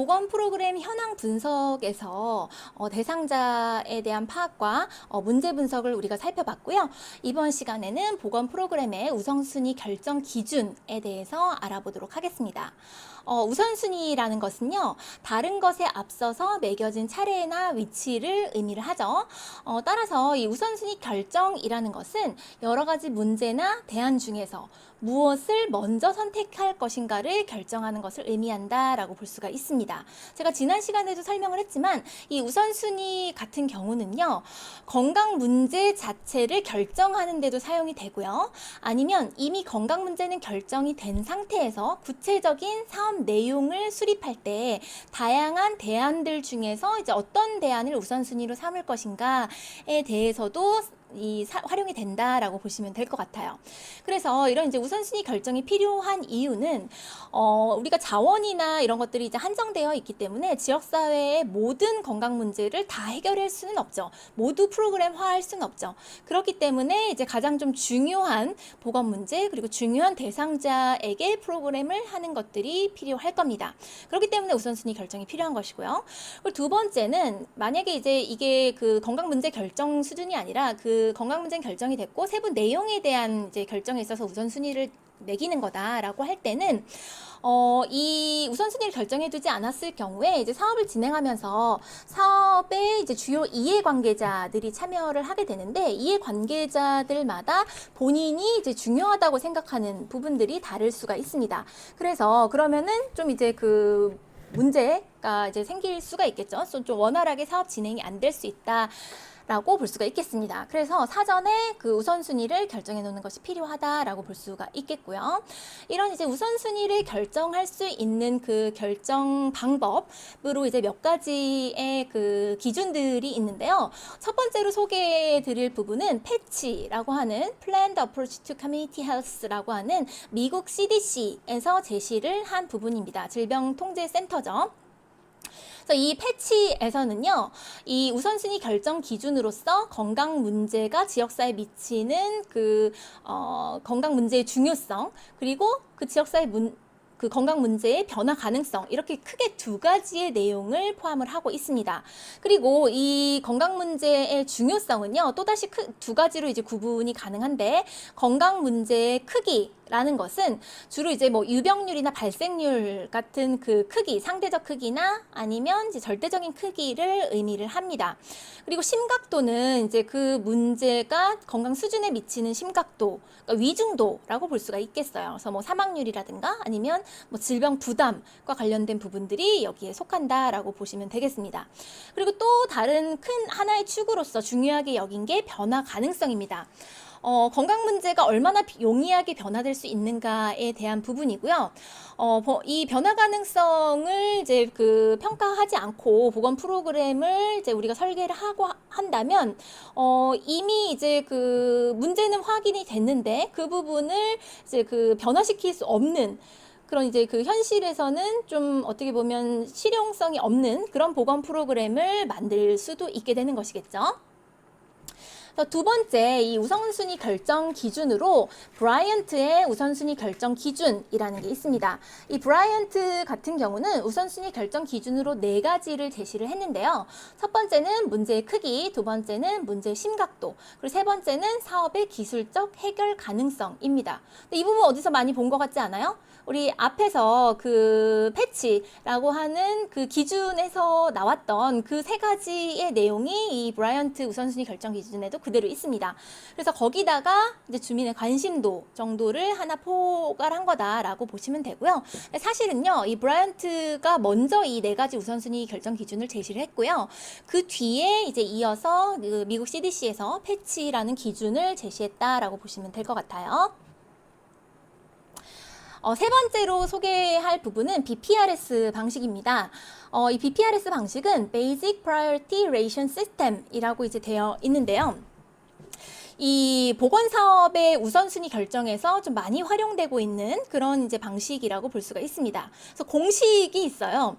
보건 프로그램 현황 분석에서 대상자에 대한 파악과 문제 분석을 우리가 살펴봤고요. 이번 시간에는 보건 프로그램의 우선순위 결정 기준에 대해서 알아보도록 하겠습니다. 우선순위라는 것은요, 다른 것에 앞서서 매겨진 차례나 위치를 의미를 하죠. 따라서 이 우선순위 결정이라는 것은 여러 가지 문제나 대안 중에서 무엇을 먼저 선택할 것인가를 결정하는 것을 의미한다라고 볼 수가 있습니다. 제가 지난 시간에도 설명을 했지만 이 우선순위 같은 경우는요, 건강 문제 자체를 결정하는 데도 사용이 되고요. 아니면 이미 건강 문제는 결정이 된 상태에서 구체적인 사업 내용을 수립할 때 다양한 대안들 중에서 이제 어떤 대안을 우선순위로 삼을 것인가에 대해서도 활용이 된다라고 보시면 될 것 같아요. 그래서 이런 이제 우선순위 결정이 필요한 이유는 우리가 자원이나 이런 것들이 이제 한정되어 있기 때문에 지역사회의 모든 건강 문제를 다 해결할 수는 없죠. 모두 프로그램화할 수는 없죠. 그렇기 때문에 이제 가장 좀 중요한 보건 문제 그리고 중요한 대상자에게 프로그램을 하는 것들이 필요할 겁니다. 그렇기 때문에 우선순위 결정이 필요한 것이고요. 그리고 두 번째는 만약에 이제 이게 그 건강 문제 결정 수준이 아니라 그 건강 문제는 결정이 됐고 세부 내용에 대한 이제 결정에 있어서 우선순위를 매기는 거다라고 할 때는 이 우선순위를 결정해 두지 않았을 경우에 이제 사업을 진행하면서 사업의 이제 주요 이해관계자들이 참여를 하게 되는데 이해관계자들마다 본인이 이제 중요하다고 생각하는 부분들이 다를 수가 있습니다. 그래서 그러면은 좀 이제 그 문제가 이제 생길 수가 있겠죠. 좀 원활하게 사업 진행이 안 될 수 있다. 라고 볼 수가 있겠습니다. 그래서 사전에 그 우선순위를 결정해 놓는 것이 필요하다라고 볼 수가 있겠고요. 이런 이제 우선순위를 결정할 수 있는 그 결정 방법으로 이제 몇 가지의 그 기준들이 있는데요. 첫 번째로 소개해 드릴 부분은 패치라고 하는 Planned Approach to Community Health라고 하는 미국 CDC에서 제시를 한 부분입니다. 질병통제센터죠. 이 패치에서는요, 이 우선순위 결정 기준으로서 건강 문제가 지역사회에 미치는 그 건강 문제의 중요성 그리고 그 지역사회 그 건강 문제의 변화 가능성 이렇게 크게 두 가지의 내용을 포함을 하고 있습니다. 그리고 이 건강 문제의 중요성은요, 또다시 두 가지로 이제 구분이 가능한데 건강 문제의 크기라는 것은 주로 이제 뭐 유병률이나 발생률 같은 그 크기, 상대적 크기나 아니면 이제 절대적인 크기를 의미를 합니다. 그리고 심각도는 이제 그 문제가 건강 수준에 미치는 심각도, 그러니까 위중도라고 볼 수가 있겠어요. 그래서 뭐 사망률이라든가 아니면 뭐 질병 부담과 관련된 부분들이 여기에 속한다라고 보시면 되겠습니다. 그리고 또 다른 큰 하나의 축으로서 중요하게 여긴 게 변화 가능성입니다. 건강 문제가 얼마나 용이하게 변화될 수 있는가에 대한 부분이고요. 이 변화 가능성을 이제 그 평가하지 않고 보건 프로그램을 이제 우리가 설계를 하고 한다면 이미 이제 그 문제는 확인이 됐는데 그 부분을 이제 그 변화시킬 수 없는 그런 이제 그 현실에서는 좀 어떻게 보면 실용성이 없는 그런 보건 프로그램을 만들 수도 있게 되는 것이겠죠. 두 번째, 이 우선순위 결정 기준으로 브라이언트의 우선순위 결정 기준이라는 게 있습니다. 이 브라이언트 같은 경우는 우선순위 결정 기준으로 네 가지를 제시를 했는데요. 첫 번째는 문제의 크기, 두 번째는 문제의 심각도, 그리고 세 번째는 사업의 기술적 해결 가능성입니다. 근데 이 부분 어디서 많이 본 것 같지 않아요? 우리 앞에서 그 패치라고 하는 그 기준에서 나왔던 그 세 가지의 내용이 이 브라이언트 우선순위 결정 기준에도 그대로 있습니다. 그래서 거기다가 이제 주민의 관심도 정도를 하나 포괄한 거다라고 보시면 되고요. 사실은요, 이 브라이언트가 먼저 이 네 가지 우선순위 결정 기준을 제시를 했고요. 그 뒤에 이제 이어서 그 미국 CDC에서 패치라는 기준을 제시했다라고 보시면 될 것 같아요. 세 번째로 소개할 부분은 BPRS 방식입니다. 이 BPRS 방식은 Basic Priority Ration System이라고 이제 되어 있는데요. 이 보건사업의 우선순위 결정에서 좀 많이 활용되고 있는 그런 이제 방식이라고 볼 수가 있습니다. 그래서 공식이 있어요.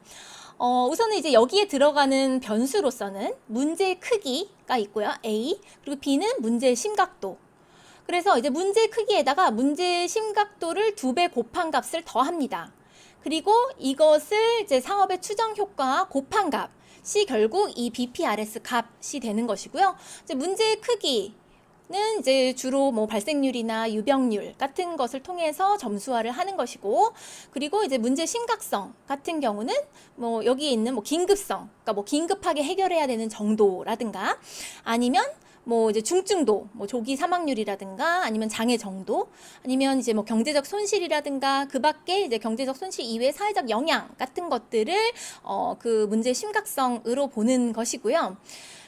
우선은 이제 여기에 들어가는 변수로서는 문제의 크기가 있고요. A, 그리고 B는 문제의 심각도. 그래서 이제 문제 크기에다가 문제 심각도를 2배 곱한 값을 더합니다. 그리고 이것을 이제 사업의 추정 효과와 곱한 값이 결국 이 BPRS 값이 되는 것이고요. 이제 문제의 크기는 이제 주로 뭐 발생률이나 유병률 같은 것을 통해서 점수화를 하는 것이고, 그리고 이제 문제 심각성 같은 경우는 뭐 여기에 있는 뭐 긴급성, 그러니까 뭐 긴급하게 해결해야 되는 정도라든가, 아니면 뭐 이제 중증도, 뭐 조기 사망률이라든가, 아니면 장애 정도, 아니면 이제 뭐 경제적 손실이라든가, 그 밖에 이제 경제적 손실 이외의 사회적 영향 같은 것들을 그 문제 심각성으로 보는 것이고요.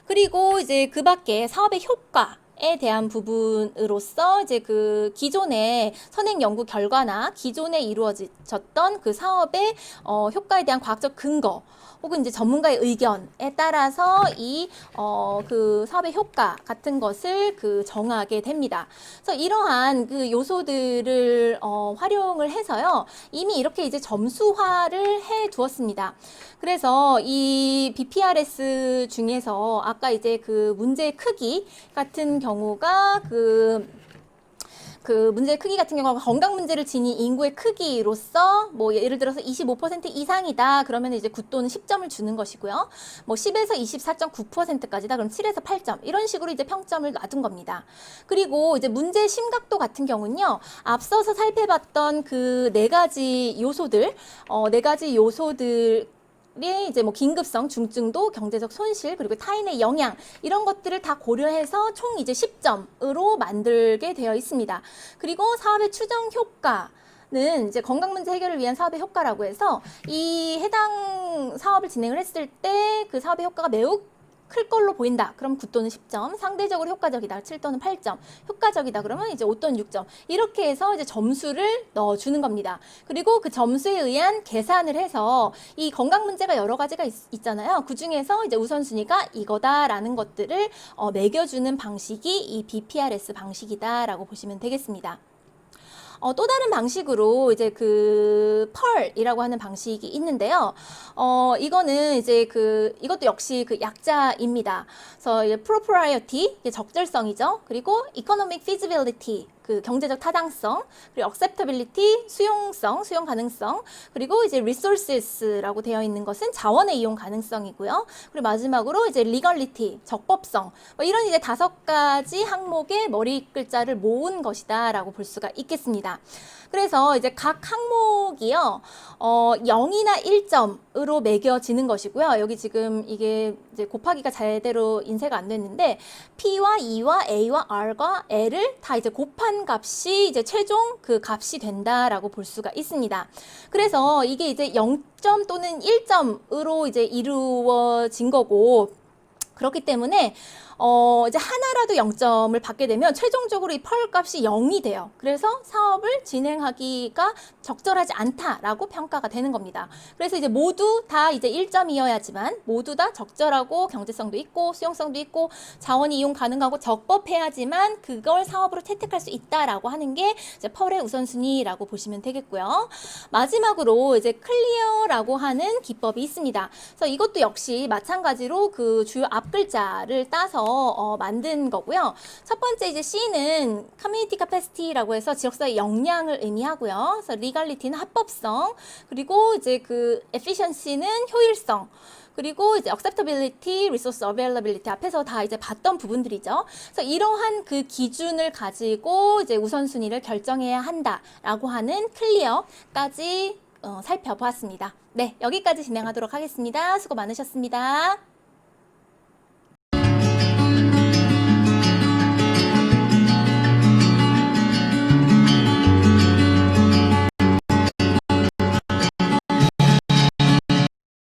그리고 이제 그 밖에 사업의 효과에 대한 부분으로서 이제 그 기존의 선행 연구 결과나 기존에 이루어졌던 그 사업의 효과에 대한 과학적 근거, 혹은 이제 전문가의 의견에 따라서 그 사업의 효과 같은 것을 그 정하게 됩니다. 그래서 이러한 그 요소들을 활용을 해서요, 이미 이렇게 이제 점수화를 해 두었습니다. 그래서 이 BPRS 중에서 아까 이제 그 문제의 크기 같은 경우가 그 문제의 크기 같은 경우가 건강 문제를 지닌 인구의 크기로서 뭐 예를 들어서 25% 이상이다 그러면 이제 9 또는 10점을 주는 것이고요. 뭐 10에서 24.9%까지다 그럼 7에서 8점 이런 식으로 이제 평점을 놔둔 겁니다. 그리고 이제 문제 심각도 같은 경우는요, 앞서서 살펴봤던 그 네 가지 요소들 이제 뭐 긴급성, 중증도, 경제적 손실, 그리고 타인의 영향 이런 것들을 다 고려해서 총 이제 10점으로 만들게 되어 있습니다. 그리고 사업의 추정 효과는 이제 건강 문제 해결을 위한 사업의 효과라고 해서 이 해당 사업을 진행을 했을 때 그 사업의 효과가 매우 클 걸로 보인다. 그럼 9 또는 10점, 상대적으로 효과적이다. 7 또는 8점, 효과적이다. 그러면 이제 5 또는 6점. 이렇게 해서 이제 점수를 넣어주는 겁니다. 그리고 그 점수에 의한 계산을 해서 이 건강 문제가 여러 가지가 있잖아요. 그 중에서 이제 우선순위가 이거다라는 것들을 매겨주는 방식이 이 BPRS 방식이다라고 보시면 되겠습니다. 또 다른 방식으로 이제 그 펄이라고 하는 방식이 있는데요. 이거는 이제 이것도 역시 그 약자입니다. 그래서 propriety, 적절성이죠. 그리고 economic feasibility, 그 경제적 타당성, 그리고 acceptability, 수용성, 수용 가능성, 그리고 이제 resources라고 되어 있는 것은 자원의 이용 가능성이고요. 그리고 마지막으로 이제 legality, 적법성, 뭐 이런 이제 5가지 항목의 머리 글자를 모은 것이다라고 볼 수가 있겠습니다. 그래서 이제 각 항목이요, 0이나 1점으로 매겨지는 것이고요. 여기 지금 이게 이제 곱하기가 제대로 인쇄가 안 됐는데, P와 E와 A와 R과 L을 다 이제 곱한 값이 이제 최종 그 값이 된다라고 볼 수가 있습니다. 그래서 이게 이제 0점 또는 1점으로 이제 이루어진 거고, 그렇기 때문에 이제 하나라도 0점을 받게 되면 최종적으로 이 펄 값이 0이 돼요. 그래서 사업을 진행하기가 적절하지 않다라고 평가가 되는 겁니다. 그래서 이제 모두 다 이제 1점이어야지만 모두 다 적절하고 경제성도 있고 수용성도 있고 자원이 이용 가능하고 적법해야지만 그걸 사업으로 채택할 수 있다라고 하는 게 이제 펄의 우선순위라고 보시면 되겠고요. 마지막으로 이제 클리어라고 하는 기법이 있습니다. 그래서 이것도 역시 마찬가지로 그 주요 앞글자를 따서 만든 거고요. 첫 번째 이제 C는 Community Capacity라고 해서 지역사회 역량을 의미하고요. 그래서 Legality는 합법성, 그리고 이제 그 Efficiency는 효율성, 그리고 이제 acceptability, resource availability 앞에서 다 이제 봤던 부분들이죠. 그래서 이러한 그 기준을 가지고 이제 우선순위를 결정해야 한다라고 하는 클리어까지 살펴보았습니다. 네, 여기까지 진행하도록 하겠습니다. 수고 많으셨습니다.